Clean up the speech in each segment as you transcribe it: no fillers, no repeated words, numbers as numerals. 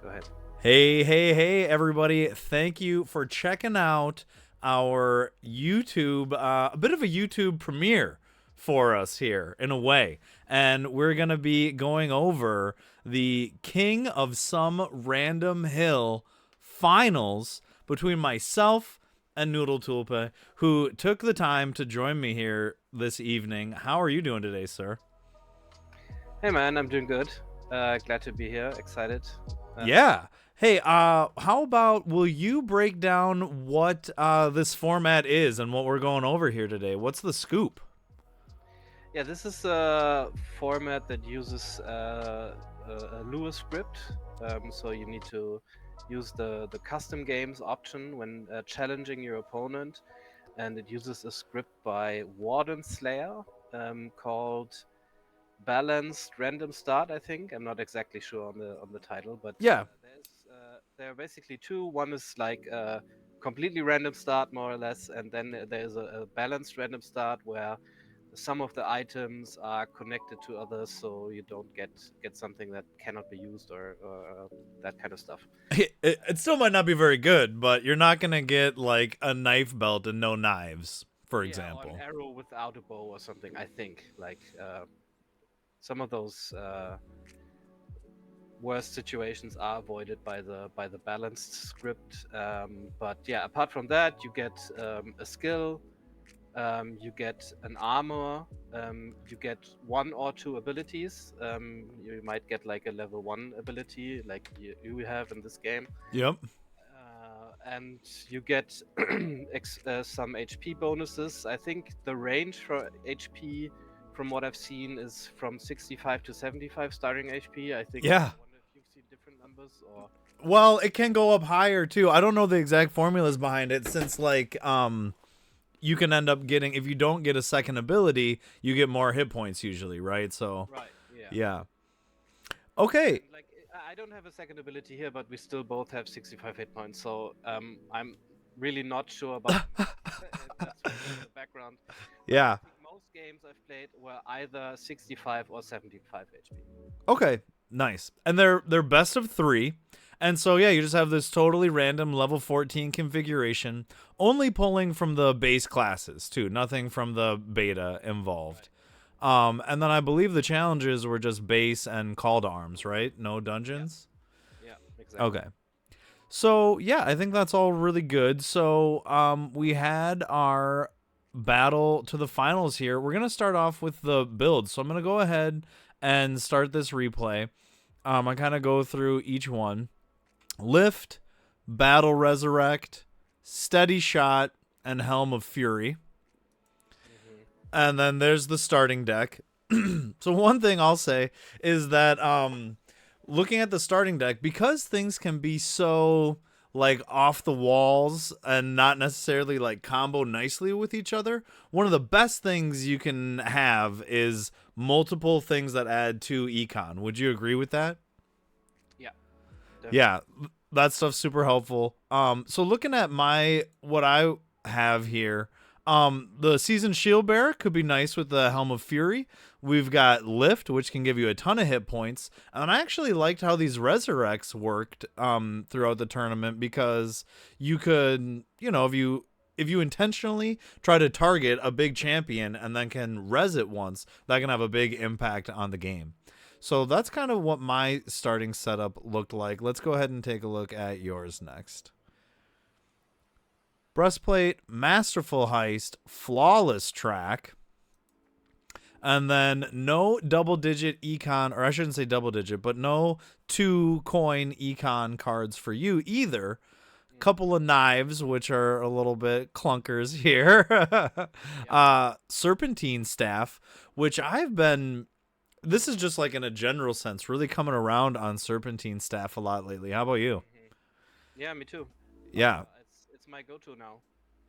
Go ahead. Hey, everybody. Thank you for checking out our YouTube, a bit of a YouTube premiere for us here, in a way. And we're going to be going over the King of Some Random Hill finals between myself and Nudeltulpe, who took the time to join me here this evening. How are you doing today, sir? Hey man, I'm doing good. Glad to be here. Excited. Uh, Yeah. Hey, how about will you break down what this format is and what we're going over here today? What's the scoop? yeah, this is a format that uses a Lua script. So you need to use the custom games option when challenging your opponent, and it uses a script by WardenSlayer called Balanced Random Start. I think I'm not exactly sure on the title, but Yeah. there are basically two. One is like a completely random start, more or less, and then there's a balanced random start where some of the items are connected to others, so you don't get something that cannot be used or that kind of stuff. It still might not be very good, but you're not going to get like a knife belt and no knives, for Yeah, or an example. arrow without a bow or something. I think like some of those worst situations are avoided by the balanced script. But yeah, apart from that, you get a skill, you get an armor, you get one or two abilities. You might get like a level one ability, like you have in this game. Yep. And you get some HP bonuses. I think the range for HP, from what I've seen, is from 65 to 75 starting HP. I think Yeah. I wonder if you've seen different numbers or. Well, it can go up higher too. I don't know the exact formulas behind it since you can end up getting, if you don't get a second ability, you get more hit points usually, right? So, Right. Yeah. yeah. Okay. And like I don't have a second ability here, but we still both have 65 hit points. So I'm really not sure about the math. That's in the background. But I Yeah. think most games I've played were either 65 or 75 HP. Okay, nice. And they're best of 3. And so yeah, you just have this totally random level 14 configuration, only pulling from the base classes too, nothing from the beta involved. Right. And then I believe the challenges were just base and call to arms, right? No Yeah. dungeons. Yeah. Exactly. Okay. So yeah, I think that's all really good. So we had our battle to the finals here. We're gonna start off with the builds. So I'm gonna go ahead and start this replay. I kind of go through each one. Lift, Battle Resurrect, Steady Shot, and Helm of Fury. Hmm. And then there's the starting deck. So one thing I'll say is that looking at the starting deck, because things can be so like off the walls and not necessarily like combo nicely with each other, one of the best things you can have is multiple things that add to econ. Would you agree with that? Yeah. Yeah, Definitely. that stuff's super helpful. So looking at my what I have here, the seasoned shield bearer could be nice with the Helm of Fury. We've got lift, which can give you a ton of hit points, and I actually liked how these resurrects worked throughout the tournament because you could, if you intentionally try to target a big champion and then can res it once, that can have a big impact on the game. So that's kind of what my starting setup looked like. Let's go ahead and take a look at yours next. Breastplate, masterful heist, flawless track, and then no double digit econ, or I shouldn't say double digit, but no 2 coin econ cards for you either. Hmm. Couple of knives, which are a little bit clunkers here. Yeah. Serpentine staff, which I've been, this is just like in a general sense, really coming around on serpentine staff a lot lately. How about you? Hmm. Yeah. Me too. Yeah, It's my go-to now.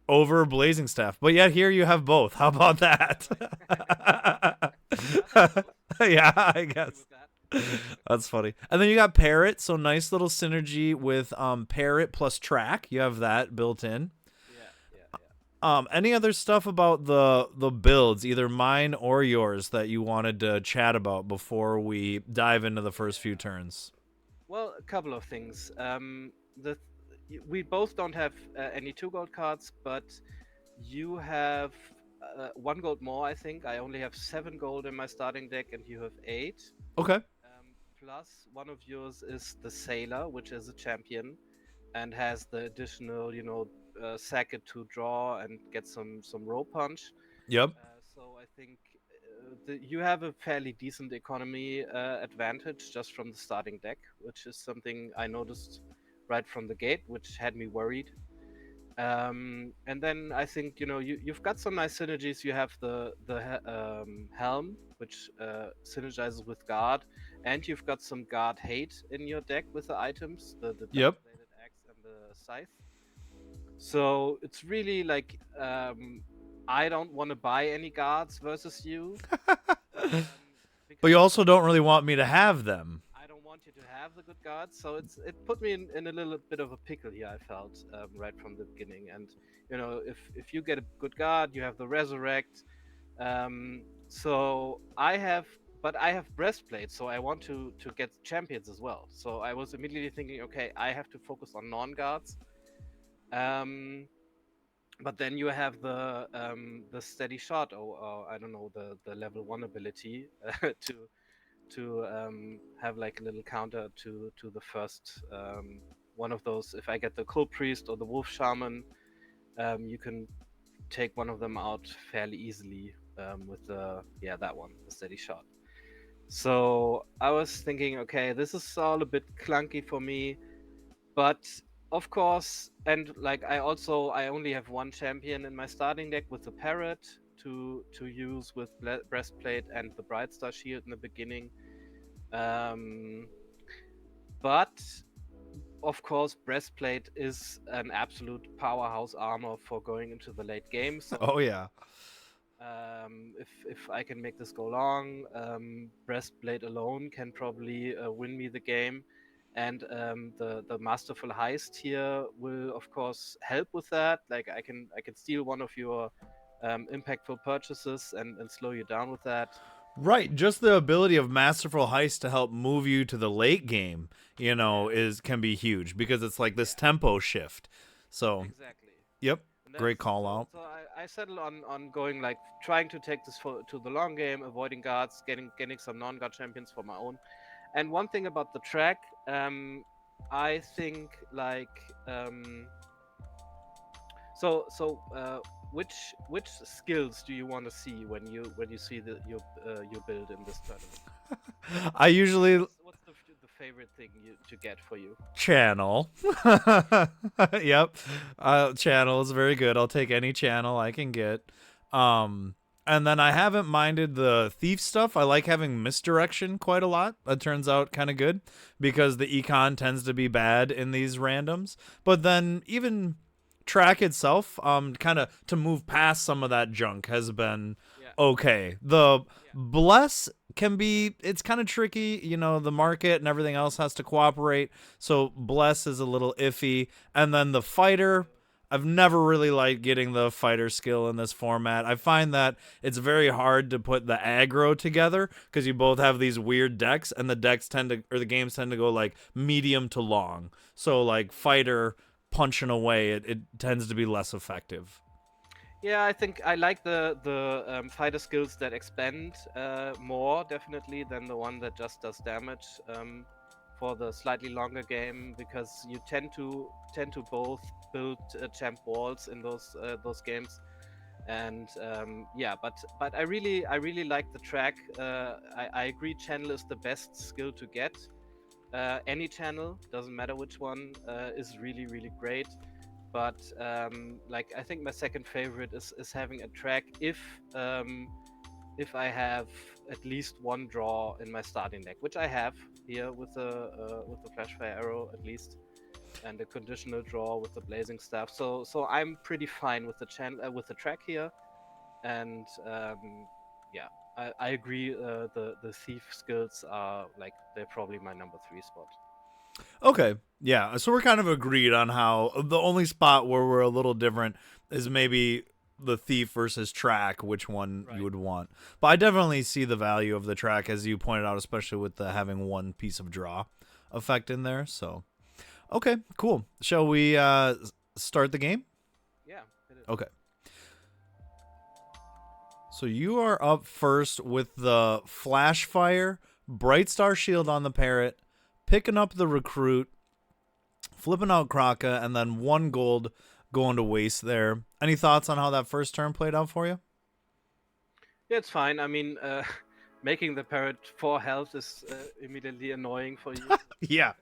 over blazing staff, but yet here you have both. How about that? I'll take both. Yeah, I I'm happy guess with that. that's funny. And then you got parrot, so nice little synergy with parrot plus track. You have that built in. Yeah. Yeah. Yeah. Any other stuff about the builds, either mine or yours, that you wanted to chat about before we dive into the first few Yeah. turns? Well, a couple of things. We both don't have any 2 gold cards, but you have 1 gold more, I think. I only have 7 gold in my starting deck, and you have 8. Okay. Plus, one of yours is the Sailor, which is a champion and has the additional, sack it to draw and get some roll punch. Yep. So I think you have a fairly decent economy advantage just from the starting deck, which is something I noticed right from the gate, which had me worried. And then I think you've got some nice synergies. You have the helm, which synergizes with guard, and you've got some guard hate in your deck with the items, the double Yep. bladed axe and the scythe. So it's really like I don't want to buy any guards versus you But you because also don't really want me to have them. I don't want you to have the good guards. So it put me in a little bit of a pickle here. I felt right from the beginning, and if you get a good guard, you have the resurrect. So I have breastplate, so I want to get champions as well. So I was immediately thinking, okay, I have to focus on non guards. Um, but then you have the steady shot, or I don't know, the level 1 ability to have like a little counter to the first one of those. If I get the cold priest or the wolf shaman, you can take one of them out fairly easily with that one, the steady shot. So I was thinking, okay, this is all a bit clunky for me, but of course, and like I only have one champion in my starting deck with the parrot to use with breastplate and the bright star shield in the beginning. Um, but of course, breastplate is an absolute powerhouse armor for going into the late game. So Oh yeah. if I can make this go long, breastplate alone can probably win me the game, and the masterful heist here will of course help with that. Like I can steal one of your impactful purchases and slow you down with that. Right, just the ability of Masterful Heist to help move you to the late game, Yeah, is can be huge because it's like this yeah, tempo shift. So, exactly. yep, And great that's call so out. so I settle on going like trying to take this to the long game, avoiding guards, getting some non-guard champions for my own. And one thing about the track, I think like which skills do you want to see when you see your build in this tournament? I usually What's the favorite thing to get for you? channel. Yep. Channel is very good. I'll take any channel I can get. Um and then I haven't minded the thief stuff. I like having misdirection quite a lot. That turns out kind of good because the econ tends to be bad in these randoms. But then even track itself, kind of to move past some of that junk has been Yeah, okay. The yeah, bless can be, it's kind of tricky, the market and everything else has to cooperate, so bless is a little iffy. And then the fighter, I've never really liked getting the fighter skill in this format. I find that it's very hard to put the aggro together because you both have these weird decks, and the decks tend to, or the games tend to go like medium to long. So like fighter punching away, it tends to be less effective. yeah. I think I like the fighter skills that expand more definitely than the one that just does damage. For the slightly longer game, because you tend to both build champ walls in those games. And yeah, but I really like the track. I agree, channel is the best skill to get. Any channel, doesn't matter which one, is really great. But like I think my second favorite is having a track if I have at least one draw in my starting deck, which I have here with the flashfire arrow at least, and a conditional draw with the blazing staff. So I'm pretty fine with the with the track here, and yeah, I agree. The thief skills are like they're probably my number 3 spot. Okay. Yeah. So we're kind of agreed on how the only spot where we're a little different is maybe the thief versus track, which one you Right. would want. But I definitely see the value of the track, as you pointed out, especially with the having one piece of draw. effect in there. So, okay, cool. Shall we start the game? Yeah, it is. Okay. So you are up first with the Flash Fire, Bright Star Shield on the Parrot, picking up the Recruit, flipping out Kraka, and then 1 gold going to waste there. Any thoughts on how that first turn played out for you? Yeah, it's fine. I mean, making the parrot 4 health is immediately annoying for you. Yeah.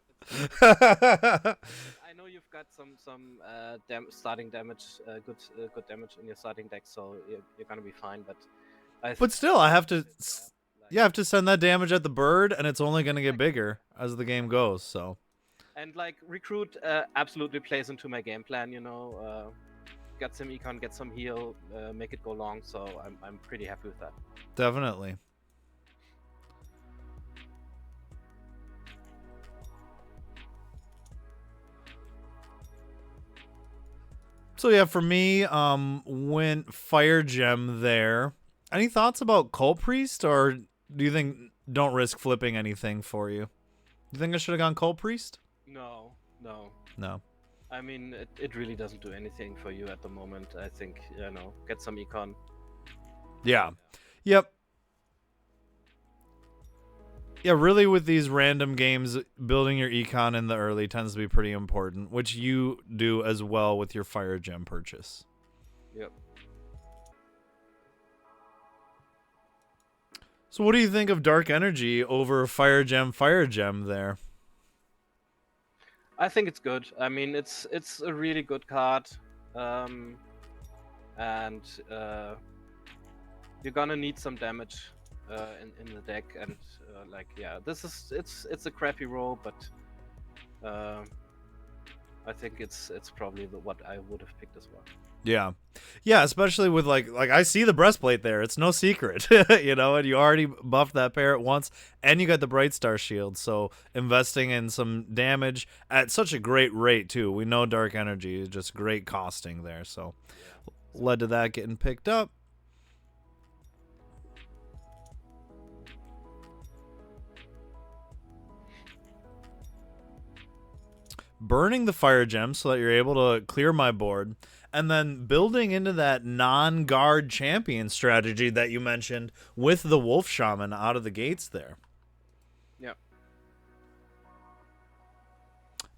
I know you've got some starting damage, good damage in your starting deck, so you're gonna be fine. But But still, I have to, like, you have to send that damage at the bird, and it's only going to get bigger as the game goes. So, and like recruit absolutely plays into my game plan. You know, get some econ, get some heal, make it go long. So I'm pretty happy with that. definitely. So yeah, for me, went Fire Gem there. Any thoughts about Cult Priest, or do you think don't risk flipping anything for you? You think I should have gone Cult Priest? No, no. No. I mean, it really doesn't do anything for you at the moment. I think, you know, get some econ. Yeah. Yep. Yeah, really with these random games, building your econ in the early tends to be pretty important, which you do as well with your Fire Gem purchase. Yep. So what do you think of Dark Energy over Fire Gem there? I think it's good. I mean, it's a really good card, and you're gonna need some damage in the deck, and like yeah, it's a crappy roll, but I think it's probably what I would have picked as well. Yeah. Yeah, especially with like I see the breastplate there. It's no secret. You know, and you already buffed that parrot once and you got the Bright Star Shield. So investing in some damage at such a great rate too. We know Dark Energy is just great costing there. So Yeah. led to that getting picked up. Burning the Fire Gem so that you're able to clear my board, and then building into that non-guard champion strategy that you mentioned with the Wolf Shaman out of the gates there. Yeah.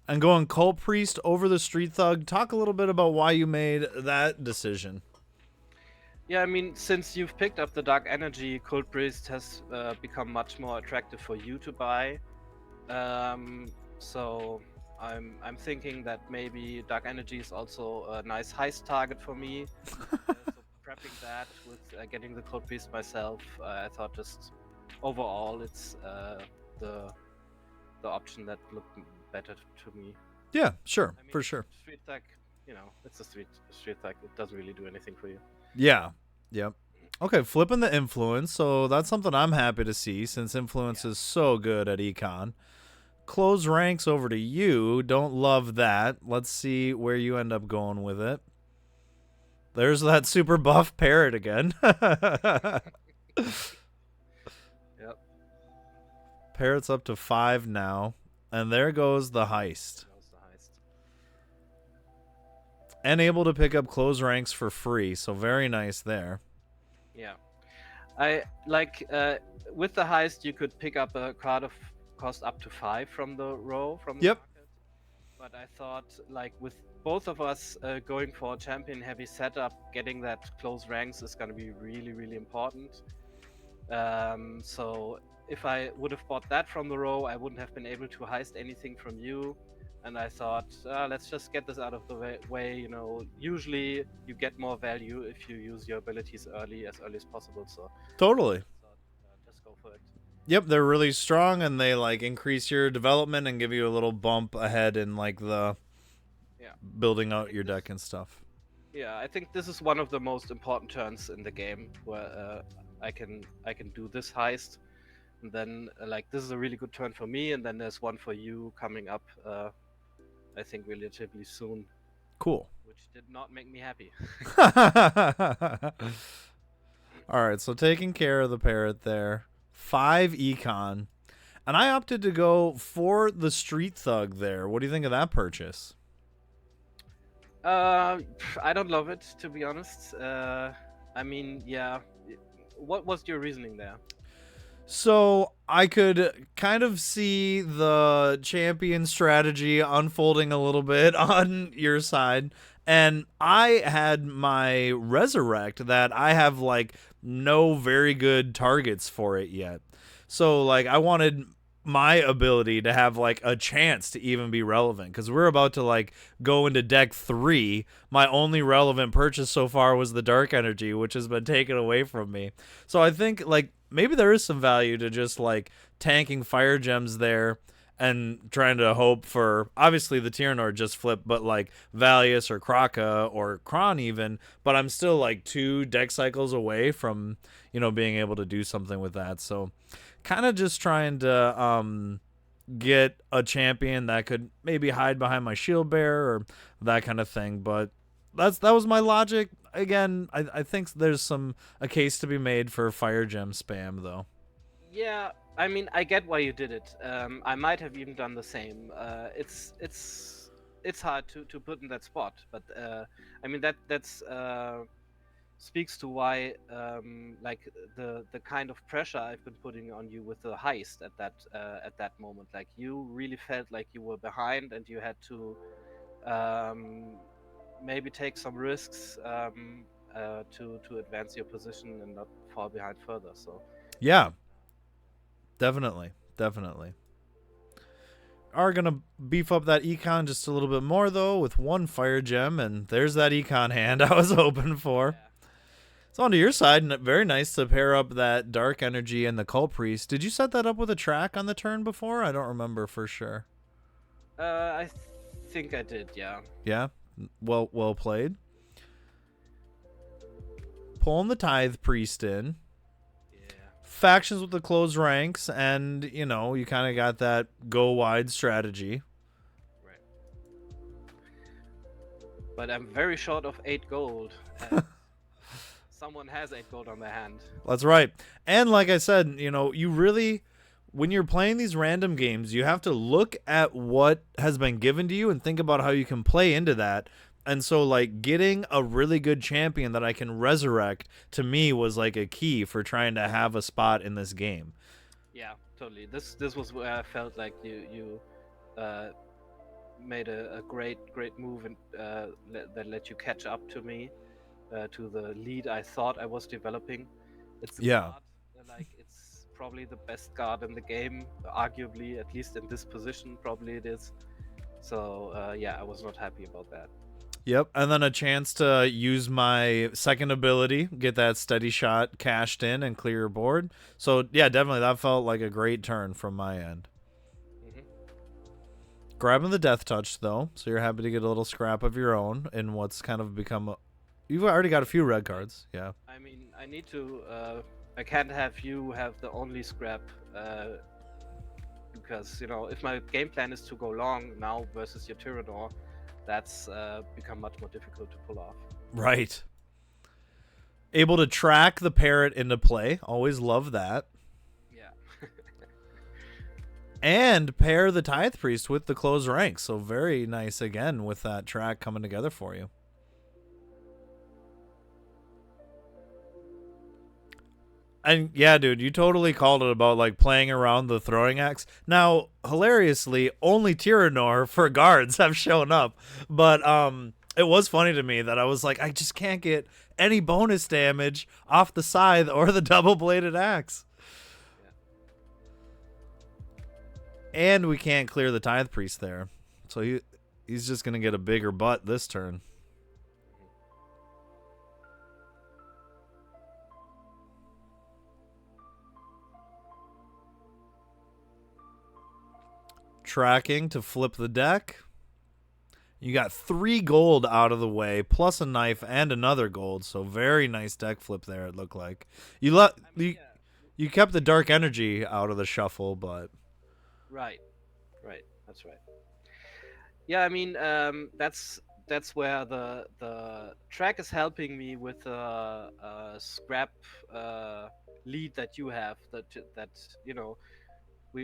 And going Cult Priest over the Street Thug, talk a little bit about why you made that decision. Yeah, I mean, since you've picked up the Dark Energy, Cult Priest has become much more attractive for you to buy. So I'm thinking that maybe Dark Energy is also a nice heist target for me. So prepping that with getting the Cult Priest myself, I thought just overall it's the option that looked better to me. Yeah, sure, I mean, for sure. Street Tag, you know, it's a street tag. It doesn't really do anything for you. Yeah, yep. Okay, flipping the influence. So that's something I'm happy to see since influence is so good at econ. Close ranks over to you. Don't love that. Let's see where you end up going with it. There's that super buff parrot again. Yep. Parrot's up to 5 now. And there goes the heist. And able to pick up close ranks for free. So very nice there. Yeah. I like with the heist you could pick up a card of cost up to 5 from the row from the Yep. market. But I thought like with both of us going for a champion heavy setup, getting that close ranks is going to be really, really important. So if I would have bought that from the row, I wouldn't have been able to heist anything from you. And I thought, let's just get this out of the way. You know, usually you get more value if you use your abilities as early as possible. So Totally. I thought, just go for it. Yep, they're really strong and they like increase your development and give you a little bump ahead in like the building out your deck and stuff. Yeah, I think this is one of the most important turns in the game where I can do this heist, and then like this is a really good turn for me, and then there's one for you coming up. I think relatively soon. Cool. Which did not make me happy. All right, so taking care of the parrot there. 5 econ. And I opted to go for the Street Thug there. What do you think of that purchase? I don't love it, to be honest. I mean, yeah. What was your reasoning there? So I could kind of see the champion strategy unfolding a little bit on your side. And I had my resurrect that I have like no very good targets for it yet. So like I wanted my ability to have like a chance to even be relevant because we're about to like go into deck 3. My only relevant purchase so far was the dark energy, which has been taken away from me. So I think like maybe there is some value to just like tanking fire gems there and trying to hope for obviously the Tyranior just flipped, but like Valius or Kraka or Kron even, but I'm still like 2 deck cycles away from, being able to do something with that. So kind of just trying to get a champion that could maybe hide behind my shield bearer or that kind of thing. But that was my logic. Again, I think there's a case to be made for fire gem spam though. Yeah, I mean, I get why you did it. I might have even done the same. It's hard to put in that spot, but I mean that's speaks to why like the kind of pressure I've been putting on you with the heist at that moment. Like you really felt like you were behind and you had to um, maybe take some risks to advance your position and not fall behind further. So Yeah, definitely, definitely. Are gonna beef up that econ just a little bit more though with 1 fire gem, and there's that econ hand I was hoping for. yeah. It's on to your side, and very nice to pair up that dark energy and the cult priest. Did you set that up with a track on the turn before? I don't remember for sure. I think I did, yeah. Yeah, well played. Pulling the tithe priest in. Yeah, Factions with the closed ranks, and you kind of got that go wide strategy. right. But I'm very short of 8 gold, and someone has 8 gold on their hand. That's right. And like I said, you really, when you're playing these random games, you have to look at what has been given to you and think about how you can play into that. And so, like, getting a really good champion that I can resurrect to me was like a key for trying to have a spot in this game. Yeah, totally. This was where I felt like you uh, made a great move and that let you catch up to me, to the lead I thought I was developing. It's a Yeah. guard, like it's probably the best guard in the game, arguably, at least in this position, probably it is. So yeah, I was not happy about that. Yep. And then a chance to use my second ability, get that steady shot cashed in and clear your board. So, yeah, definitely that felt like a great turn from my end. Hmm. Grabbing the death touch, though. So you're happy to get a little scrap of your own in what's kind of become. You've already got a few red cards. Yeah. I mean, I need to. I can't have you have the only scrap, because if my game plan is to go long now versus your Tyranior, that's become much more difficult to pull off. Right. Able to track the parrot into play. Always love that. Yeah. And pair the tithe priest with the closed ranks. So very nice again with that track coming together for you. And yeah, dude, you totally called it about like playing around the throwing axe. Now, hilariously, only Tyranior for guards have shown up, but it was funny to me that I was like, I just can't get any bonus damage off the scythe or the double-bladed axe, Yeah. and we can't clear the tithe priest there, so he's just gonna get a bigger butt this turn. Tracking to flip the deck. You got 3 gold out of the way, plus a knife and another gold. So very nice deck flip there. It looked like I mean, yeah. you kept the dark energy out of the shuffle, but Right. Right. That's right. Yeah. I mean, that's where the track is helping me with scrap lead that you have. That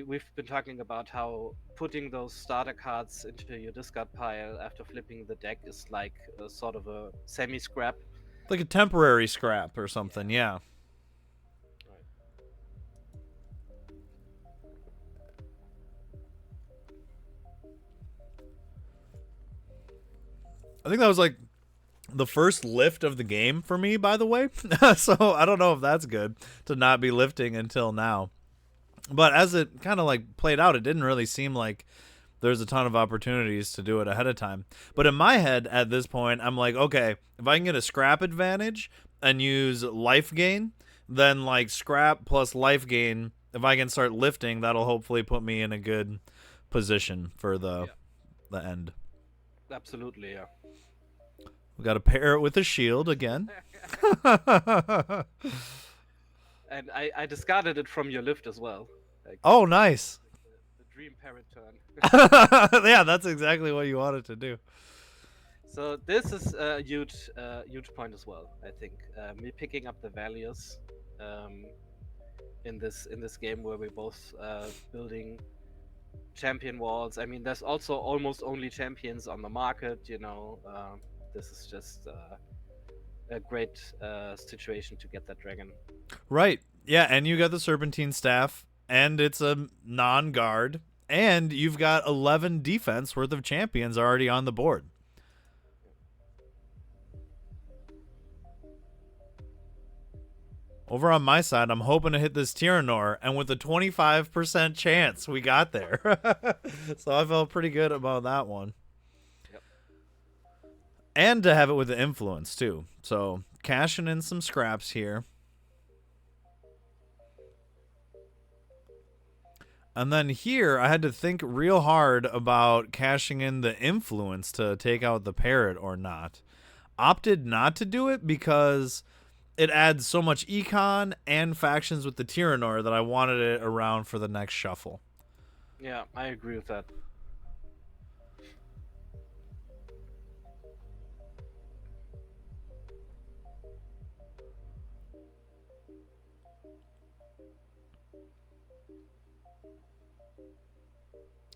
we've been talking about how putting those starter cards into your discard pile after flipping the deck is like a sort of a semi-scrap. Like a temporary scrap or something, yeah. Right. I think that was like the first lift of the game for me, by the way. So I don't know if that's good to not be lifting until now. But as it kind of like played out, it didn't really seem like there's a ton of opportunities to do it ahead of time. But in my head at this point, I'm like, okay, if I can get a scrap advantage and use life gain, then like scrap plus life gain, if I can start lifting, that'll hopefully put me in a good position for the end. Absolutely, yeah. We got to pair it with a shield again. And I discarded it from your lift as well. Like, Oh, nice. like the dream parrot turn. Yeah, that's exactly what you wanted to do. So this is a huge point as well. I think me picking up the values in this game where we're both building champion walls. I mean, there's also almost only champions on the market. This is just a great situation to get that dragon. Right. Yeah, and you got the serpentine staff, and it's a non-guard, and you've got 11 defense worth of champions already on the board. Over on my side, I'm hoping to hit this Tyrannor, and with a 25% chance, we got there. So I felt pretty good about that one. Yep. And to have it with the influence, too. So cashing in some scraps here. And then here, I had to think real hard about cashing in the influence to take out the parrot or not. Opted not to do it because it adds so much econ and factions with the Tyrannor that I wanted it around for the next shuffle. Yeah, I agree with that.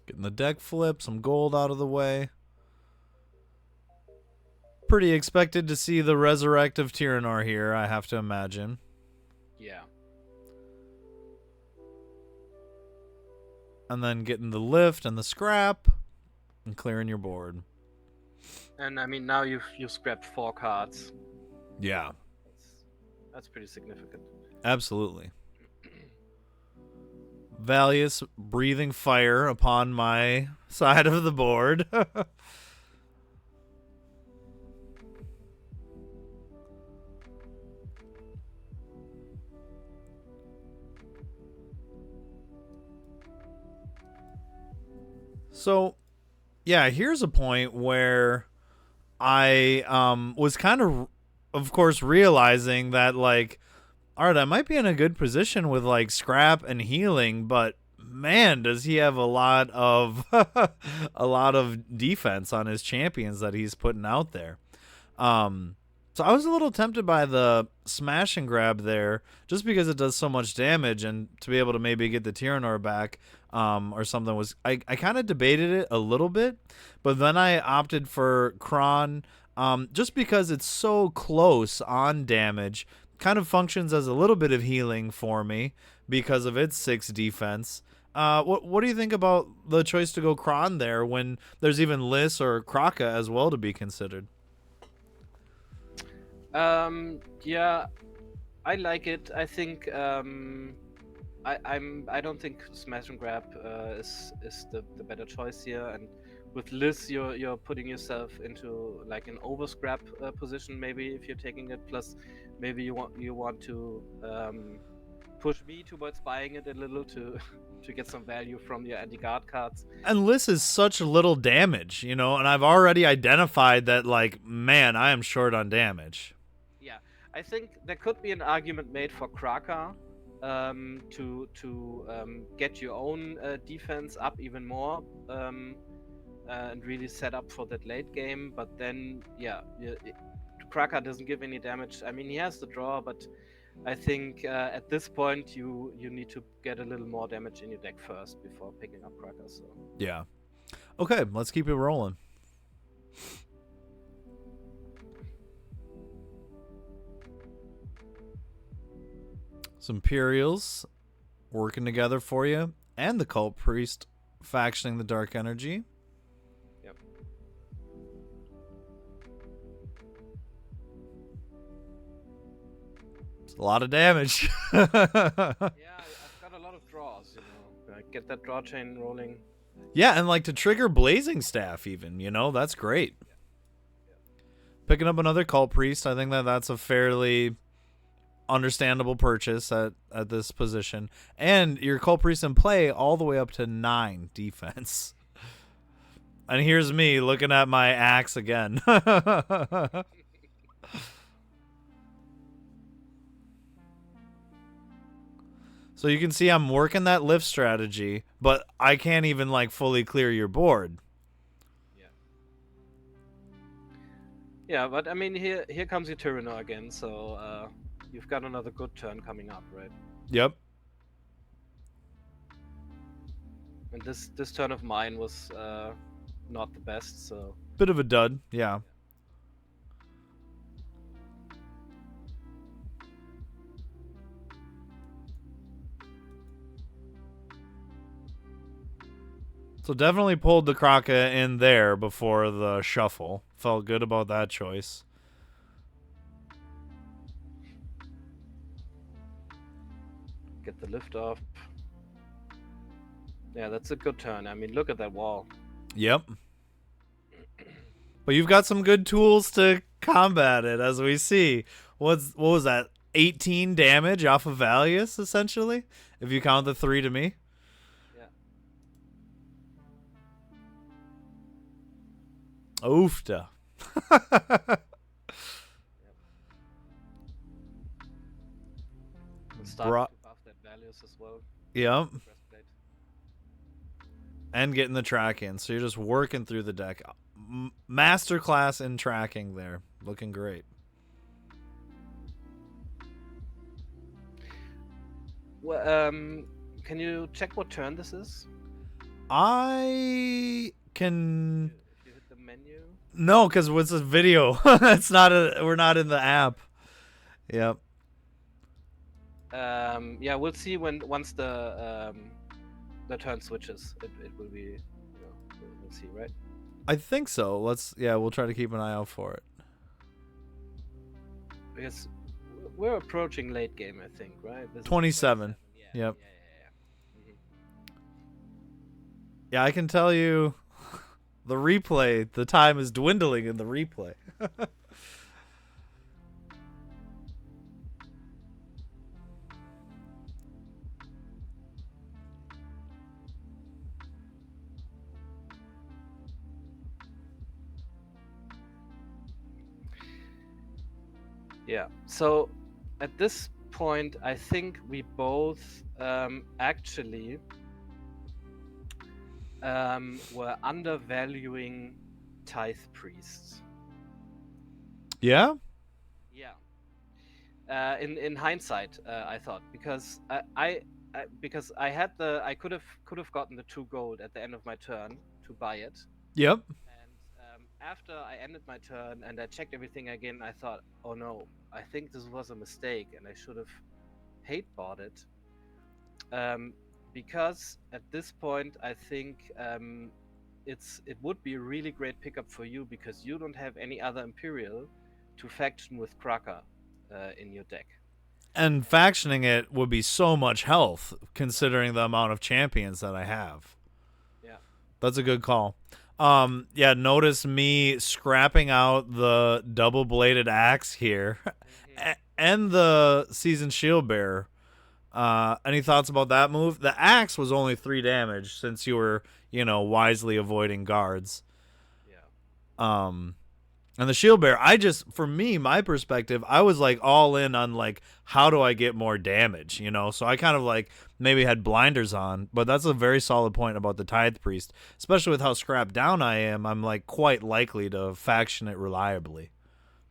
Getting the deck flip, some gold out of the way. Pretty expected to see the resurrect of Tyrannor here, I have to imagine. Yeah. And then getting the lift and the scrap and clearing your board. And I mean, now you've scrapped 4 cards. Yeah. That's pretty significant. Absolutely. Valius breathing fire upon my side of the board. So, yeah, here's a point where I was kind of course, realizing that, like, all right, I might be in a good position with, like, scrap and healing, but man, does he have a lot of a lot of defense on his champions that he's putting out there. So I was a little tempted by the smash and grab there, just because it does so much damage, and to be able to maybe get the Tyrannor back or something was. I kind of debated it a little bit, but then I opted for Kron just because it's so close on damage. Kind of functions as a little bit of healing for me because of its 6 defense. What do you think about the choice to go Kron there when there's even Liss or Kraka as well to be considered? Yeah, I like it. I think I don't think smash and grab is the better choice here. And with Liz, you're putting yourself into like an over scrap position maybe if you're taking it. Plus, maybe you want to push me towards buying it a little to to get some value from your anti-guard cards. And Liss is such little damage, you know, and I've already identified that, like, man, I am short on damage. Yeah, I think there could be an argument made for Kraka to get your own defense up even more and really set up for that late game. But then, yeah, Kraka doesn't give any damage. I mean, he has the draw, but I think at this point you need to get a little more damage in your deck first before picking up Kraka. So Yeah. Okay, let's keep it rolling. Some Imperials working together for you, and the Cult Priest factioning the Dark Energy. yep. It's a lot of damage. Yeah, I've got a lot of draws. Get that draw chain rolling. Yeah, and like to trigger Blazing Staff, even, that's great. Yeah. Picking up another Cult Priest, I think that's a fairly understandable purchase at this position. And your Cult Priest in play all the way up to 9 defense. And here's me looking at my axe again. So you can see I'm working that lift strategy, but I can't even like fully clear your board. Yeah, but I mean here comes your Tyranno again, so you've got another good turn coming up, right? Yep. And this turn of mine was not the best, so Bit of a dud, yeah. So definitely pulled the Kraka in there before the shuffle. Felt good about that choice. get the lift off. Yeah, that's a good turn. I mean, look at that wall. Yep. But you've got some good tools to combat it, as we see. What was that? 18 damage off of Valius, essentially, if you count the 3 to me. Yeah. Oofta. Start to buff that values as well. Yep. And getting the track in. So you're just working through the deck. Masterclass in tracking there. Looking great. Well, can you check what turn this is? I can. If you hit the menu. No, because what's a video? It's not we're not in the app. Yep. Yeah, we'll see once the turn switches. It will be, we'll see, right? I think so. We'll try to keep an eye out for it. Because we're approaching late game, I think, right? This 27. Yeah, yep. Yeah. Yeah, I can tell you the replay, the time is dwindling in the replay. Yeah, so at this point, I think we both actually were undervaluing Tithe Priests. Yeah? Yeah. In hindsight, I thought, because I could have gotten the 2 gold at the end of my turn to buy it. Yep. And after I ended my turn and I checked everything again, I thought, oh no, I think this was a mistake and I should have hate bought it. Because at this point, I think it would be a really great pickup for you because you don't have any other Imperial to faction with Kraka in your deck. And factioning it would be so much health considering the amount of champions that I have. Yeah. That's a good call. Yeah, notice me scrapping out the double-bladed axe here and the Seasoned Shield Bearer. Any thoughts about that move? The axe was only 3 damage since you were, wisely avoiding guards. Yeah. And the Shield Bearer, for me, my perspective, I was like all in on like how do I get more damage, So I kind of like maybe had blinders on, but that's a very solid point about the Tithe Priest, especially with how scrapped down I am. I'm like quite likely to faction it reliably,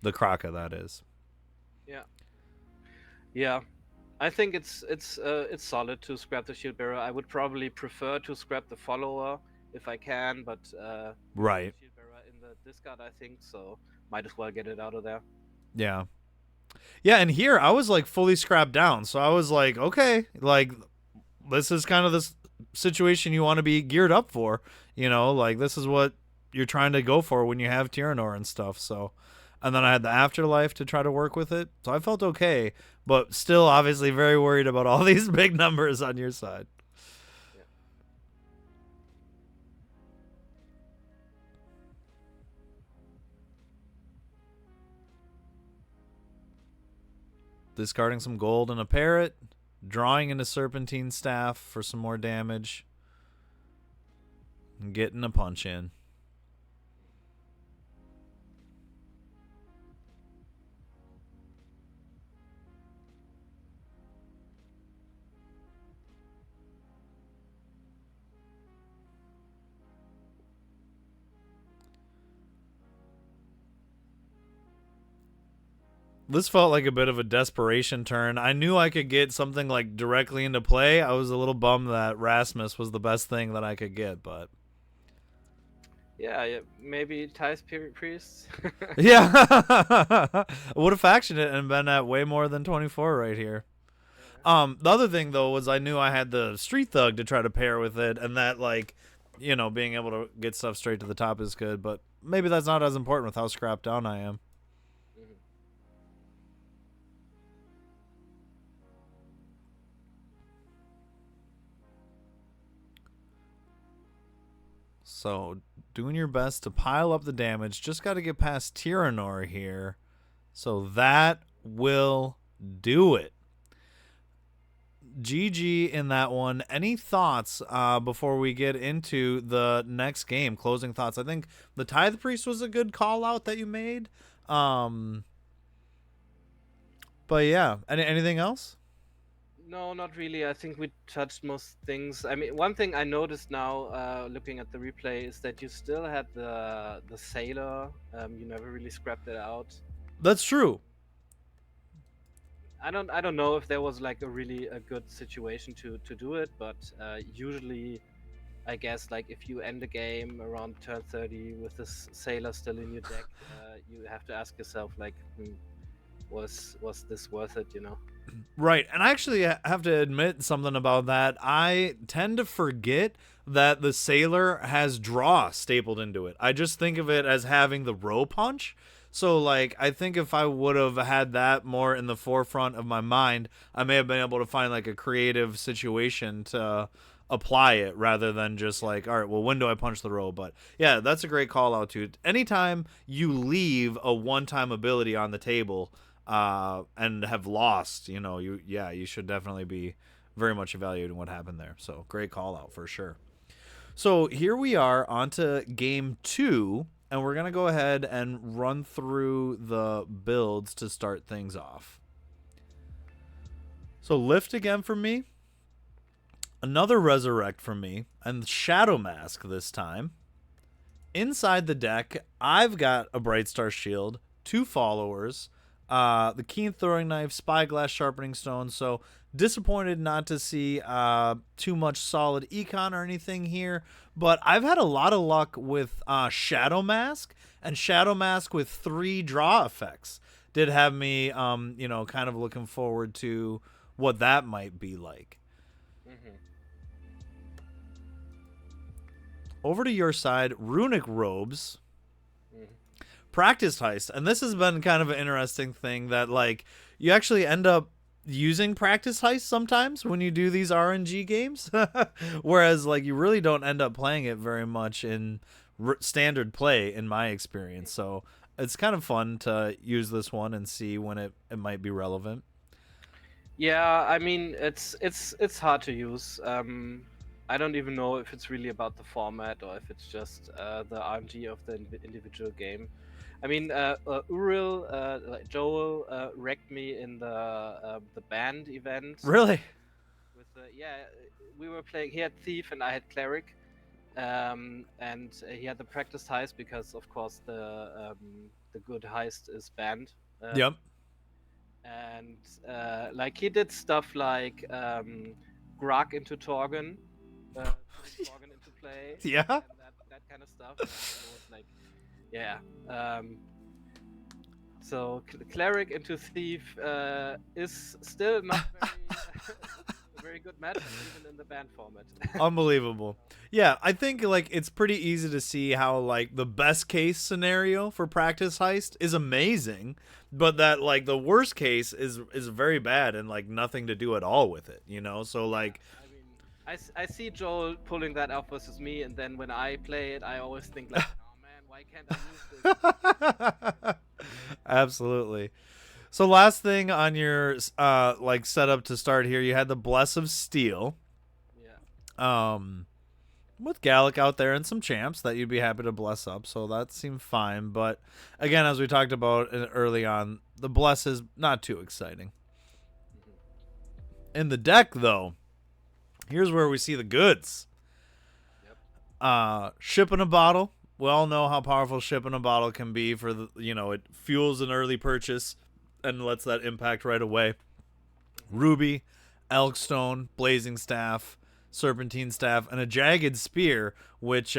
the Kraka, that is. Yeah, I think it's solid to scrap the shield bearer. I would probably prefer to scrap the follower if I can, but we have the Right. shield bearer in the discard, I think, so might as well get it out of there. Yeah. Yeah, and here I was like fully scrapped down. So I was like, okay, like this is kind of this situation you want to be geared up for. Like this is what you're trying to go for when you have Tyrannor and stuff. So, and then I had the afterlife to try to work with it. So I felt okay, but still obviously very worried about all these big numbers on your side. Yeah. Discarding some gold and a parrot, drawing into Serpentine Staff for some more damage, and getting a punch in. This felt like a bit of a desperation turn. I knew I could get something like directly into play. I was a little bummed that Rasmus was the best thing that I could get, but Yeah, maybe Ty's Priests. yeah, I would have factioned it and been at way more than 24 right here. The other thing though was I knew I had the Street Thug to try to pair with it, and that being able to get stuff straight to the top is good, but maybe that's not as important with how scrapped down I am. Mhm. So, doing your best to pile up the damage. Just got to get past Tyrannor here. So, that will do it. GG in that one. Any thoughts before we get into the next game? Closing thoughts. I think the Tithe Priest was a good call out that you made. But yeah, anything else? No, not really. I think we touched most things. I mean, one thing I noticed now, looking at the replay, is that you still had the sailor. You never really scrapped it out. That's true. I don't know if there was like a good situation to do it, but usually I guess like if you end the game around turn 30 with this sailor still in your deck, you have to ask yourself like, was this worth it? Right. And I actually have to admit something about that. I tend to forget that the sailor has draw stapled into it. I just think of it as having the row punch. So, like, I think if I would have had that more in the forefront of my mind, I may have been able to find, like, a creative situation to apply it rather than just, like, all right, well, when do I punch the row? But, yeah, that's a great call out, too. Anytime you leave a one time ability on the table, and have lost, you should definitely be very much evaluating what happened there. So great call out for sure. So here we are on to game 2, and we're gonna go ahead and run through the builds to start things off. So lift again for me, another resurrect from me, and shadow mask this time. Inside the deck, I've got a Bright Star Shield, 2 followers, the Keen Throwing Knife, Spyglass Sharpening Stone. So disappointed not to see too much solid econ or anything here. But I've had a lot of luck with Shadow Mask, and Shadow Mask with 3 draw effects did have me, kind of looking forward to what that might be like. Mm-hmm. Over to your side, Runic Robes. Mm-hmm. Practice heist, and this has been kind of an interesting thing that like you actually end up using practice heist sometimes when you do these RNG games, whereas like you really don't end up playing it very much in standard play in my experience. So it's kind of fun to use this one and see when it might be relevant. Yeah, I mean it's hard to use. I don't even know if it's really about the format or if it's just the RNG of the individual game. I mean, Uriel, like Joel, wrecked me in the band event. Really? With we were playing. He had thief and I had cleric, and he had the practice heist because, of course, the good heist is banned. Yep. and like he did stuff like Grog into Torgon, putting Torgon into play, Yeah. and that kind of stuff. And I was like, yeah. So cleric into thief is still not very a very good matchup even in the band format. Unbelievable. Yeah, I think like it's pretty easy to see how like the best case scenario for practice heist is amazing, but that like the worst case is very bad and like nothing to do at all with it, you know? So like I mean, I see Joel pulling that off versus me, and then when I play it, I always think like, oh man, why can't I use this? Absolutely. So last thing on your like setup to start here, you had the Bless of Steel. Yeah. With Gallic out there and some champs that you'd be happy to bless up, so that seemed fine. But again, as we talked about early on, the bless is not too exciting. In the deck, though, here's where we see the goods. Yep. Ship in a bottle. We all know how powerful ship in a bottle can be for the, you know, it fuels an early purchase and lets that impact right away. Ruby, Elkstone, Blazing Staff, Serpentine Staff, and a Jagged Spear, which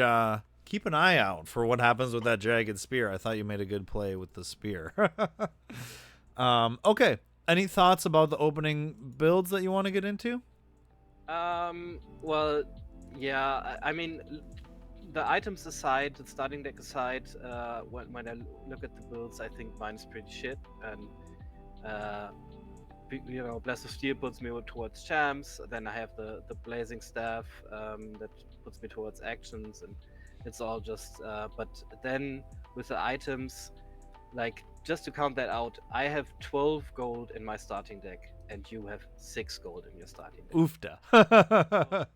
keep an eye out for what happens with that Jagged Spear. I thought you made a good play with the spear. Okay. Any thoughts about the opening builds that you want to get into? Well, yeah. I mean, the items aside, the starting deck aside, when I look at the builds, I think mine's pretty shit, and you know, Blast of Steel puts me towards champs. Then I have the Blazing Staff that puts me towards actions, and it's all just. But then with the items, like just to count that out, I have 12 gold in my starting deck, and you have 6 gold in your starting deck. Oofda. So that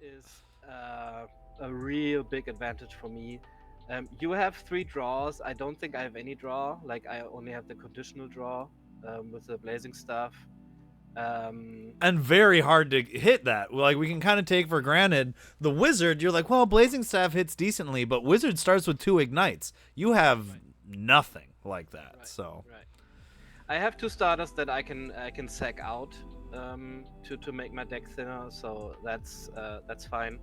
is a real big advantage for me. You have 3 draws. I don't think I have any draw. Like I only have the conditional draw with the Blazing Staff. And very hard to hit that. Like we can kind of take for granted the wizard. You're like, well, Blazing Staff hits decently, but wizard starts with 2 ignites. You have nothing like that. Right, so right. I have 2 starters that I can sack out to make my deck thinner. So that's fine.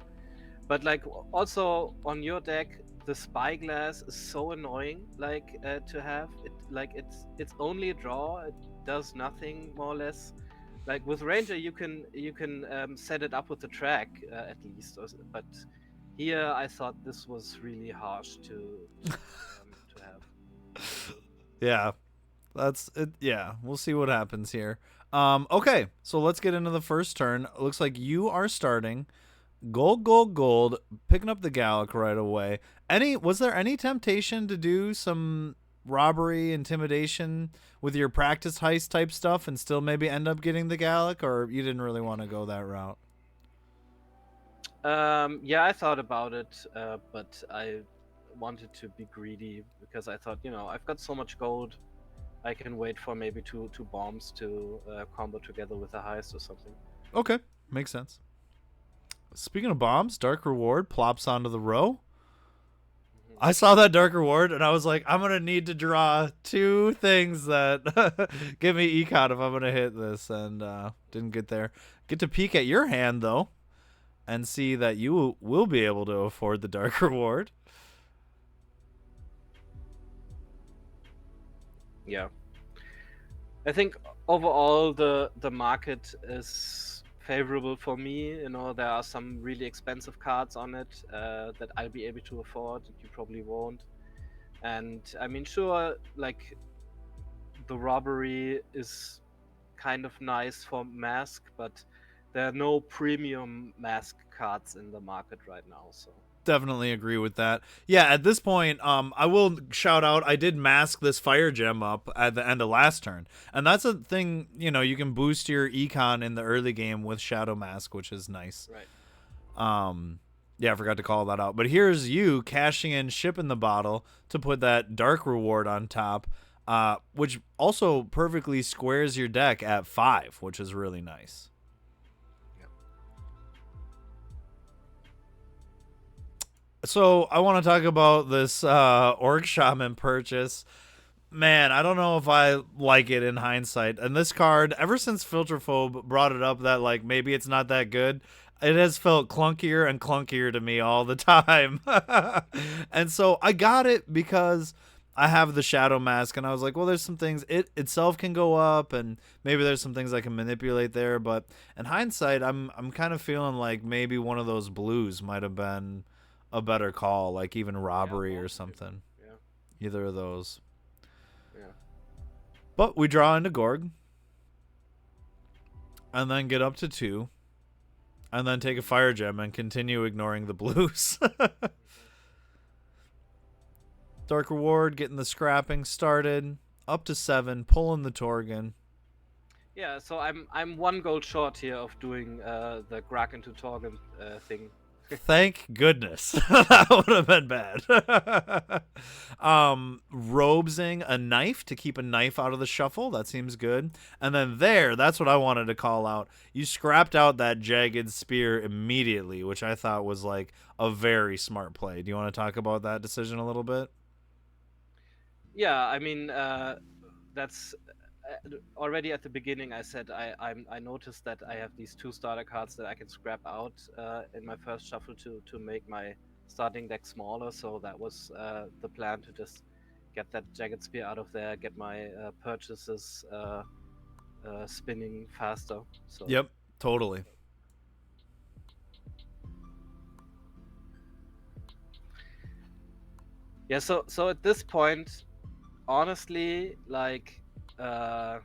But like also on your deck, the Spyglass is so annoying. Like to have it, like it's only a draw. It does nothing more or less. Like with Ranger, you can set it up with the track at least. But here, I thought this was really harsh to have. yeah, that's it. Yeah, we'll see what happens here. Okay, so let's get into the first turn. It looks like you are starting. Gold, gold, gold. Picking up the Gallic right away. Was there any temptation to do some robbery, intimidation with your practice heist type stuff and still maybe end up getting the Gallic, or you didn't really want to go that route? Yeah, I thought about it, but I wanted to be greedy because I thought, you know, I've got so much gold. I can wait for maybe two bombs to combo together with a heist or something. Okay, makes sense. Speaking of bombs, Dark Reward plops onto the row. I saw that Dark Reward and I was like, I'm gonna need to draw 2 things that give me econ if I'm gonna hit this, and didn't get there. Get to peek at your hand though, and see that you will be able to afford the Dark Reward. Yeah, I think overall the market is favorable for me. You know, there are some really expensive cards on it that I'll be able to afford. You probably won't. And I mean, sure, like the robbery is kind of nice for mask, but there are no premium mask cards in the market right now. So Definitely agree with that. Yeah, at this point, I will shout out, I did mask this fire gem up at the end of last turn. And that's a thing, you know, you can boost your econ in the early game with Shadow Mask, which is nice. right. Yeah, I forgot to call that out. But here's you cashing in Ship in the Bottle to put that Dark Reward on top, which also perfectly squares your deck at 5, which is really nice. So I want to talk about this Orc Shaman purchase. Man, I don't know if I like it in hindsight. And this card, ever since Filterphobe brought it up that like maybe it's not that good, it has felt clunkier and clunkier to me all the time. And so I got it because I have the Shadow Mask, and I was like, well, there's some things it itself can go up, and maybe there's some things I can manipulate there. But in hindsight, I'm kind of feeling like maybe one of those blues might have been a better call, like even Yeah, robbery or both something. even. Yeah, Either of those. yeah. But we draw into Gorg, and then get up to 2, and then take a Fire Gem and continue ignoring the blues. Dark Reward, getting the scrapping started. Up to 7, pulling the Torgan. Yeah, so I'm 1 gold short here of doing the Grag into Torgen thing. Thank goodness. That would have been bad. Robesing a knife to keep a knife out of the shuffle. That seems good. And then that's what I wanted to call out. You scrapped out that jagged spear immediately, which I thought was like a very smart play. Do you want to talk about that decision a little bit? Yeah, I mean, that's already at the beginning. I said I noticed that I have these 2 starter cards that I can scrap out in my first shuffle to make my starting deck smaller. So that was the plan, to just get that jagged spear out of there, get my purchases spinning faster. So Yep, totally. yeah, so at this point, honestly, like, I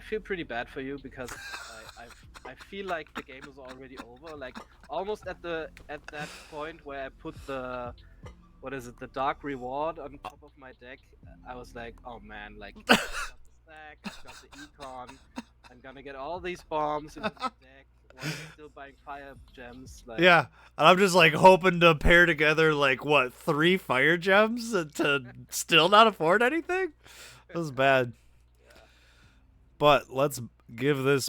feel pretty bad for you, because I feel like the game is already over. Like, almost at that point where I put the, what is it, the dark reward on top of my deck, I was like, oh man, like, I got the stack, I got the econ, I'm gonna get all these bombs into the deck while still buying fire gems. Like, Yeah, and I'm just like hoping to pair together like what 3 fire gems to still not afford anything. That was bad. yeah. But let's give this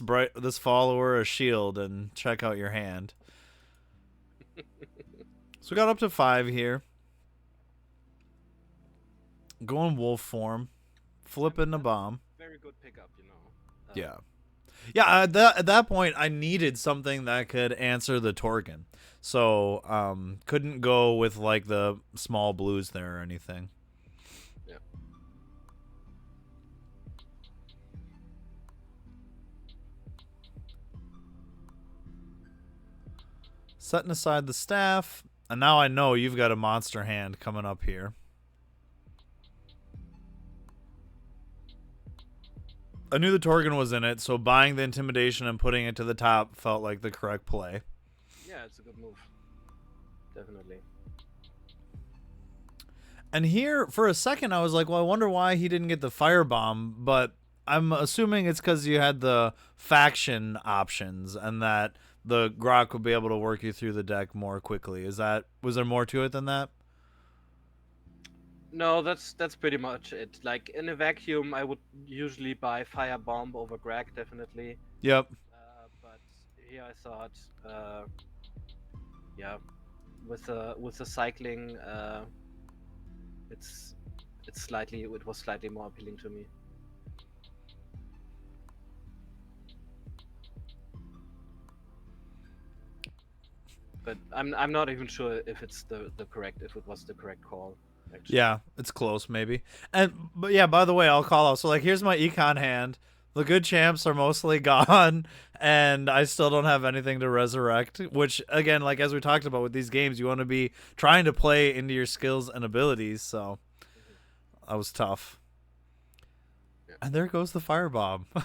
follower a shield and check out your hand. So we got up to 5 here. Going wolf form, flipping a That's bomb. very good pickup, you know. Yeah. Yeah, at that point, I needed something that could answer the Torgan. So, couldn't go with, like, the small blues there or anything. Yeah. Setting aside the staff, and now I know you've got a monster hand coming up here. I knew the Torgan was in it, so buying the Intimidation and putting it to the top felt like the correct play. Yeah, it's a good move. Definitely. And here, for a second, I was like, well, I wonder why he didn't get the firebomb, but I'm assuming it's because you had the faction options and that the Grok would be able to work you through the deck more quickly. Was there more to it than that? No, that's pretty much it. Like, in a vacuum, I would usually buy Fire Bomb over Greg, definitely. Yep. But here I thought, yeah, with the cycling, it was slightly more appealing to me. But I'm not even sure if it was the correct call. Actually. Yeah, it's close maybe. But yeah, by the way, I'll call out. So like here's my econ hand. The good champs are mostly gone, and I still don't have anything to resurrect, which again, like as we talked about with these games, you want to be trying to play into your skills and abilities, so that was tough. Yeah. And there goes the firebomb. Yeah.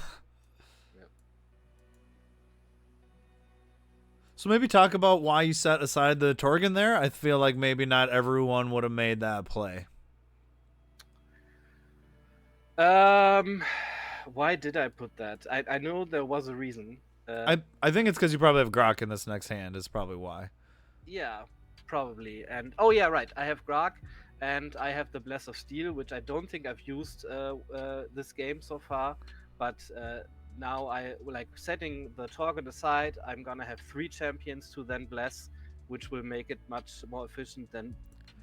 So maybe talk about why you set aside the Torgan there. I feel like maybe not everyone would have made that play. Why did I put that? I know there was a reason. I think it's because you probably have Grok in this next hand. Is probably why. Yeah, probably. And oh yeah, right. I have Grog, and I have the Bless of Steel, which I don't think I've used this game so far. But now I like setting the target aside. I'm gonna have 3 champions to then bless, which will make it much more efficient than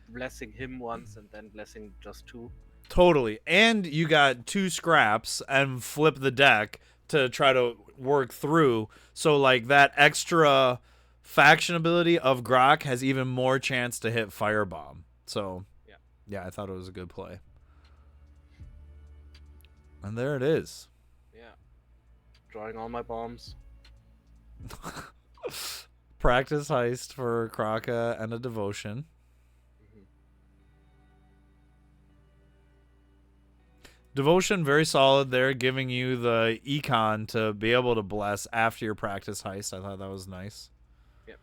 blessing him once and then blessing just 2. Totally. And you got 2 scraps and flip the deck to try to work through. So like that extra faction ability of Grok has even more chance to hit Firebomb. So Yeah. yeah, I thought it was a good play. And there it is. Yeah. Drawing all my bombs. Practice heist for Kraka and a devotion. Mm-hmm. Devotion, very solid there, giving you the econ to be able to bless after your practice heist. I thought that was nice. Yep.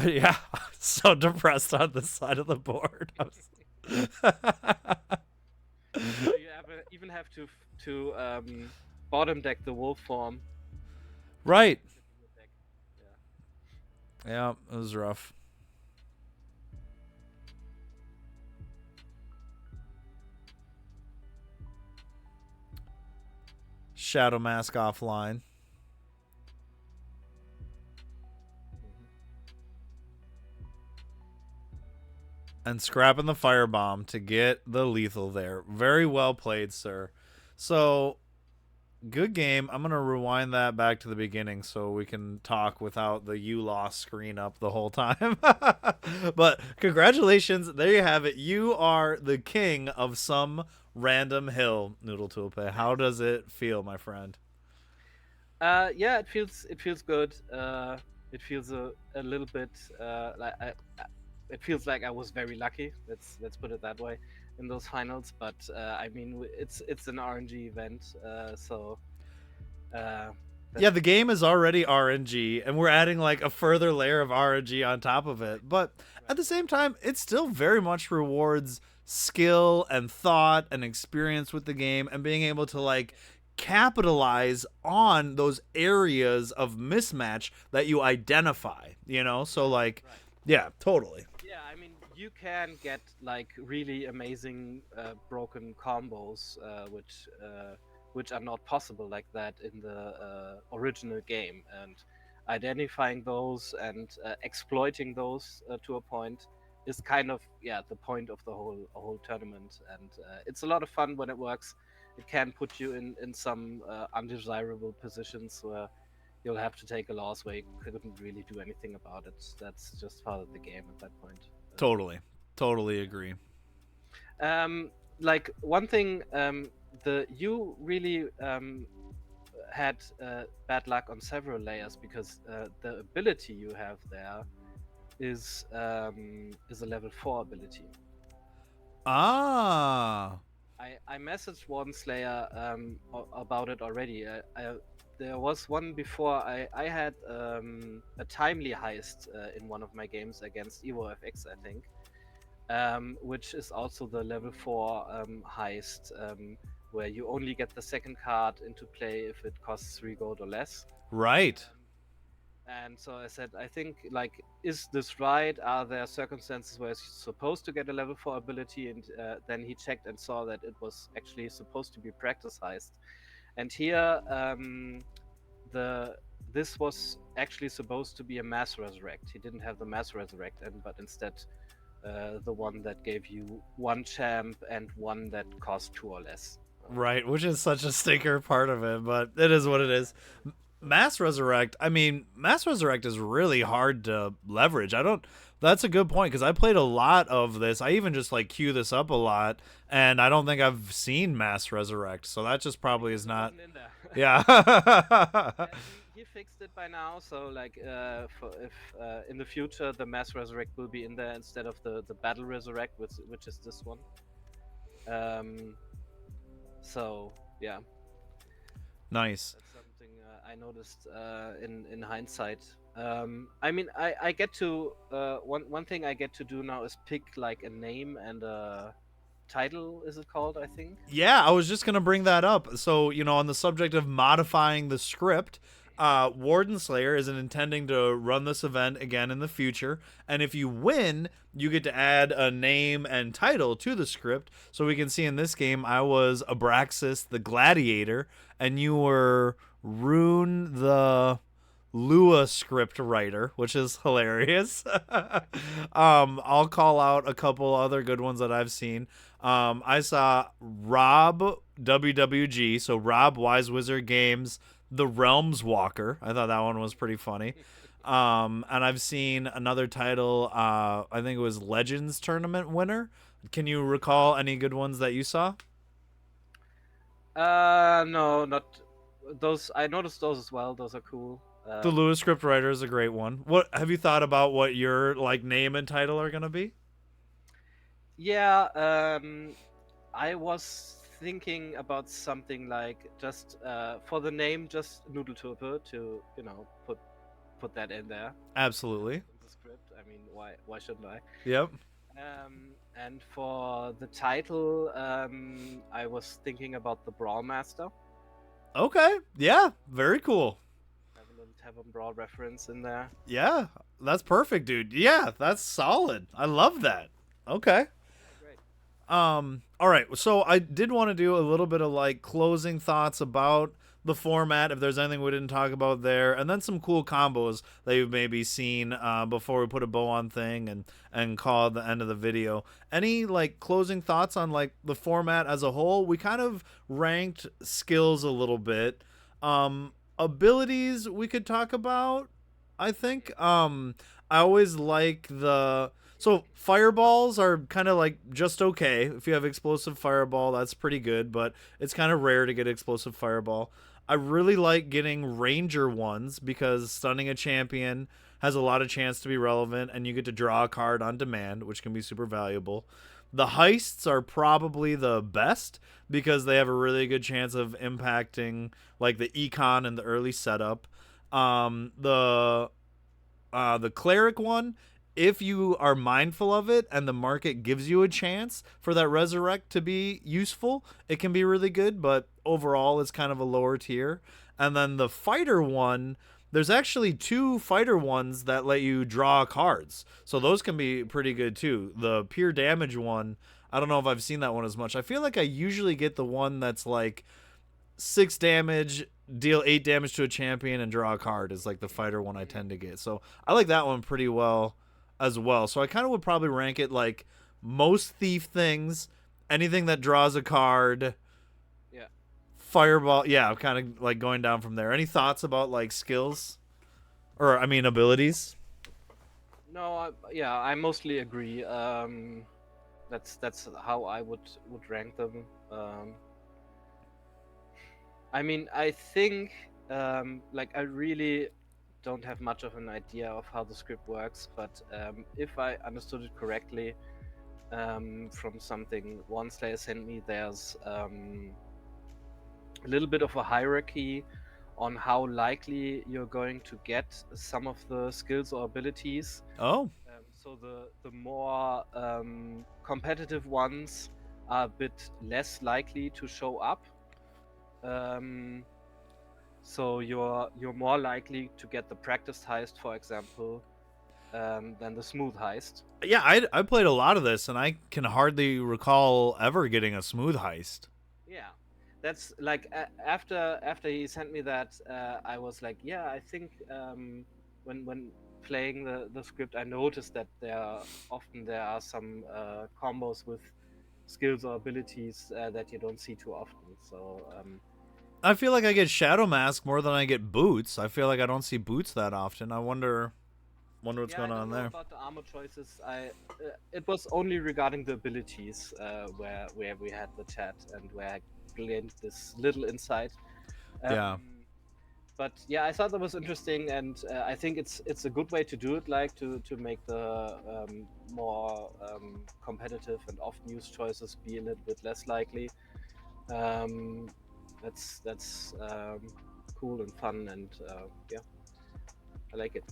Yeah, so depressed on this side of the board. So you even have to bottom deck the wolf form. Right. Yeah. Yeah, it was rough. Shadow Mask offline. And scrapping the firebomb to get the lethal there. Very well played, sir. So, good game. I'm going to rewind that back to the beginning so we can talk without the you lost screen up the whole time. But congratulations. There you have it. You are the king of some random hill, Noodletulpe. How does it feel, my friend? Yeah, it feels good. It feels a little bit it feels like I was very lucky. Let's put it that way in those finals. But I mean, it's an RNG event, so. Yeah, the game is already RNG, and we're adding like a further layer of RNG on top of it. But at the same time, it still very much rewards skill and thought and experience with the game and being able to like capitalize on those areas of mismatch that you identify, you know? So like, yeah, totally. Yeah, I mean, you can get like really amazing broken combos, which are not possible like that in the original game, and identifying those and exploiting those to a point is kind of the point of the whole tournament, and it's a lot of fun when it works. It can put you in some undesirable positions where you'll have to take a loss where you couldn't really do anything about it. That's just part of the game at that point. Totally agree. Like one thing, you really had bad luck on several layers because the ability you have there is a level 4 ability. Ah. I messaged WardenSlayer about it already. There was one before I had a timely heist in one of my games against EvoFX, I think, which is also the level 4 heist, where you only get the second card into play if it costs 3 gold or less. Right. And so I said, I think, like, is this right? Are there circumstances where it's supposed to get a level 4 ability? And then he checked and saw that it was actually supposed to be practice heist. And here, this was actually supposed to be a mass resurrect. He didn't have the mass resurrect, but instead the one that gave you 1 champ and one that cost 2 or less. Right, which is such a stinker part of it, but it is what it is. Mass Resurrect, I mean, Mass Resurrect is really hard to leverage. That's a good point because I played a lot of this. I even just like queue this up a lot, and I don't think I've seen Mass Resurrect, so that just probably is not. In there. Yeah. He fixed it by now, so like if in the future the Mass Resurrect will be in there instead of the Battle Resurrect, which is this one. So yeah. Nice. That's something I noticed in hindsight. I mean, I get to one thing I get to do now is pick like a name and a title. Is it called? I think. Yeah, I was just gonna bring that up. So on the subject of modifying the script, WardenSlayer is intending to run this event again in the future, and if you win, you get to add a name and title to the script. So we can see in this game, I was Abraxas the Gladiator, and you were Rune the Lua script writer, which is hilarious. I'll call out a couple other good ones that I've seen. I saw Rob WWG, so Rob Wise Wizard Games, The Realms Walker. I thought that one was pretty funny. And I've seen another title. I think it was Legends Tournament winner. Can you recall any good ones that you saw? No, not those. I noticed those as well. Those are cool. The Lua script writer is a great one. What have you thought about what your like name and title are gonna be? Yeah, I was thinking about something like just for the name, just Nudeltulpe to put that in there Absolutely. in the script. I mean, why shouldn't I? Yep. And for the title, I was thinking about the Brawl Master. Okay. Yeah. Very cool. Have a little Tavern Brawl reference in there. Yeah. That's perfect, dude. Yeah, that's solid. I love that. Okay. Great. All right. So I did want to do a little bit of like closing thoughts about the format, if there's anything we didn't talk about there, and then some cool combos that you've maybe seen before we put a bow on thing and call it the end of the video. Any like closing thoughts on like the format as a whole? We kind of ranked skills a little bit. Abilities we could talk about, I think. I always like the so fireballs are kind of like just okay. If you have explosive fireball, that's pretty good, but it's kind of rare to get explosive fireball. I really like getting ranger ones because stunning a champion has a lot of chance to be relevant and you get to draw a card on demand, which can be super valuable. The heists are probably the best because they have a really good chance of impacting like the econ and the early setup. The cleric one, if you are mindful of it and the market gives you a chance for that resurrect to be useful, it can be really good, but overall it's kind of a lower tier. And then the fighter one, there's actually two fighter ones that let you draw cards, so those can be pretty good too. The pure damage one, I don't know if I've seen that one as much. I feel like I usually get the one that's like 6 damage, deal 8 damage to a champion, and draw a card is like the fighter one I tend to get. So I like that one pretty well as well. So I kind of would probably rank it like most thief things, anything that draws a card, Yeah. fireball. Yeah, I'm kind of like going down from there. Any thoughts about like skills? Or, I mean, abilities? No, yeah, I mostly agree. That's how I would rank them. I mean, I think like I really don't have much of an idea of how the script works, but if I understood it correctly, from something WardenSlayer sent me, there's a little bit of a hierarchy on how likely you're going to get some of the skills or abilities. Oh. So the more competitive ones are a bit less likely to show up. So you're more likely to get the practice heist, for example, than the smooth heist. Yeah, I played a lot of this, and I can hardly recall ever getting a smooth heist. Yeah, that's like after he sent me that, I was like, yeah, I think when playing the script, I noticed that there are some combos with skills or abilities that you don't see too often. So I feel like I get Shadow Mask more than I get Boots. I feel like I don't see Boots that often. I wonder what's going I on don't know there. about the armor choices. It was only regarding the abilities where we had the chat and where I gleaned this little insight. Yeah. But yeah, I thought that was interesting, and I think it's a good way to do it, like to make the more competitive and often used choices be a little bit less likely. That's cool and fun, and yeah, I like it.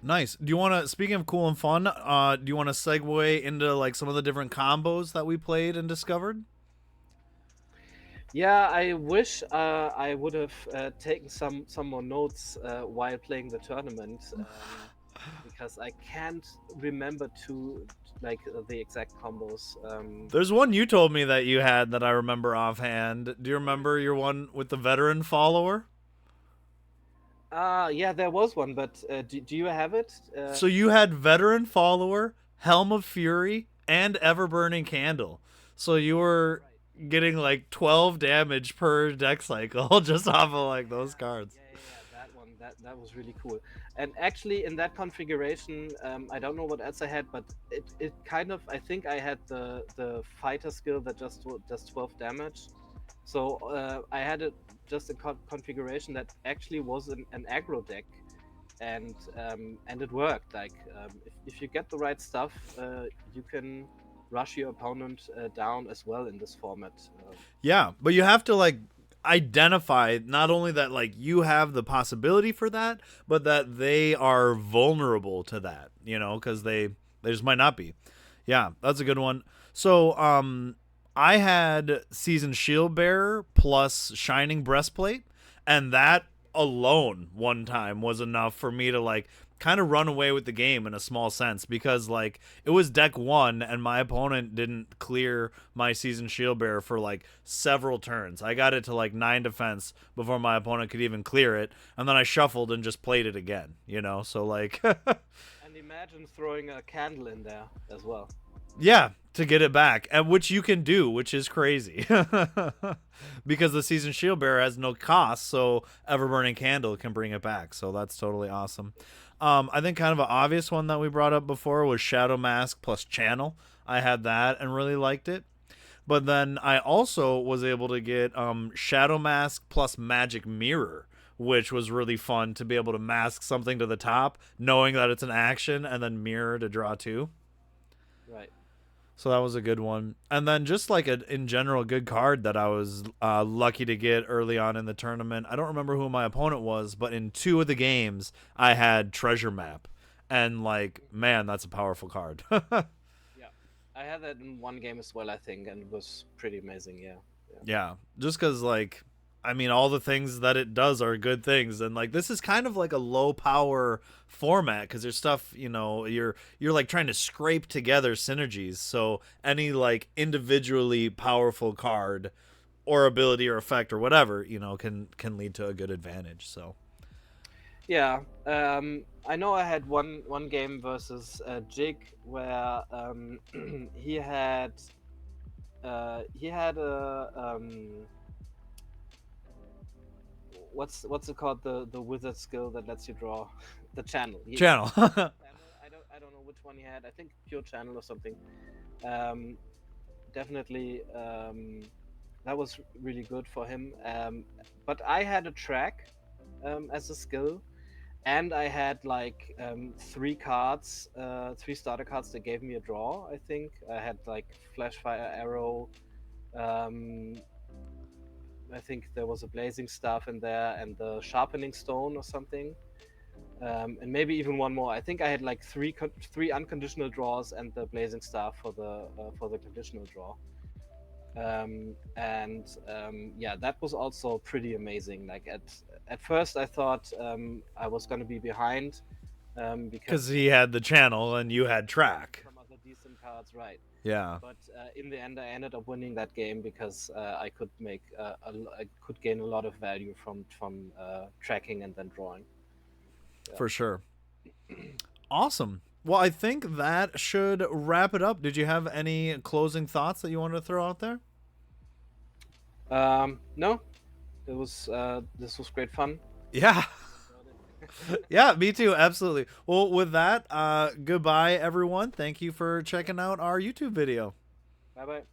Nice. Do you want to, speaking of cool and fun, do you want to segue into like some of the different combos that we played and discovered? Yeah, I wish I would have taken some more notes while playing the tournament, because I can't remember the exact combos. There's one you told me that you had that I remember offhand. Do you remember your one with the veteran follower? Yeah, there was one, but do you have it? So you had Veteran Follower, Helm of Fury, and Ever Burning Candle. So you were Right. getting like 12 damage per deck cycle just off of like those cards. Yeah. That one, that was really cool. And actually, in that configuration, I don't know what else I had, but it kind of, I think I had the fighter skill that just does 12 damage. So I had it just a configuration that actually was an aggro deck, and it worked. Like if you get the right stuff, you can rush your opponent down as well in this format. Yeah, but you have to like identify not only that like you have the possibility for that, but that they are vulnerable to that, you know, because they just might not be. Yeah, that's a good one. So I had Seasoned Shield Bearer plus Shining Breastplate, and that alone one time was enough for me to like kind of run away with the game in a small sense, because like it was deck one and my opponent didn't clear my Seasoned Shield Bearer for like several turns. I got it to like 9 defense before my opponent could even clear it, and then I shuffled and just played it again, you know. So like And imagine throwing a candle in there as well. yeah, to get it back, and which you can do, which is crazy. Because the Seasoned Shield Bearer has no cost, so Everburning Candle can bring it back. So that's totally awesome. I think kind of an obvious one that we brought up before was Shadow Mask plus Channel. I had that and really liked it. But then I also was able to get Shadow Mask plus Magic Mirror, which was really fun to be able to mask something to the top, knowing that it's an action, and then mirror to draw 2. Right. So that was a good one. And then just like in general, good card that I was lucky to get early on in the tournament. I don't remember who my opponent was, but in 2 of the games, I had Treasure Map. And like, man, that's a powerful card. Yeah. I had that in one game as well, I think, and it was pretty amazing. Yeah. Yeah, just because like, I mean, all the things that it does are good things, and like this is kind of like a low power format because there's stuff, you know, you're like trying to scrape together synergies. So any like individually powerful card or ability or effect or whatever, you know, can lead to a good advantage. So Yeah. I know I had one game versus Jig where he had a what's it called, the wizard skill that lets you draw the channel. channel. Channel. I don't know which one he had. I think pure channel or something. Um, Definitely that was really good for him. But I had a track as a skill, and I had like 3 cards, 3 starter cards that gave me a draw. I think I had like Flash Fire Arrow. Um, I think there was a Blazing Staff in there and the Sharpening Stone or something, and maybe even one more. I think I had like three unconditional draws and the Blazing Staff for the conditional draw. Yeah, that was also pretty amazing. Like at first I thought I was gonna be behind Because because he had the channel and you had track. some other decent cards, right? Yeah. But in the end, I ended up winning that game because I could I could gain a lot of value from tracking and then drawing. Yeah. For sure. Awesome. Well, I think that should wrap it up. Did you have any closing thoughts that you wanted to throw out there? No, it was this was great fun. Yeah. Yeah, me too. Absolutely. Well, with that, goodbye, everyone. Thank you for checking out our YouTube video. Bye bye.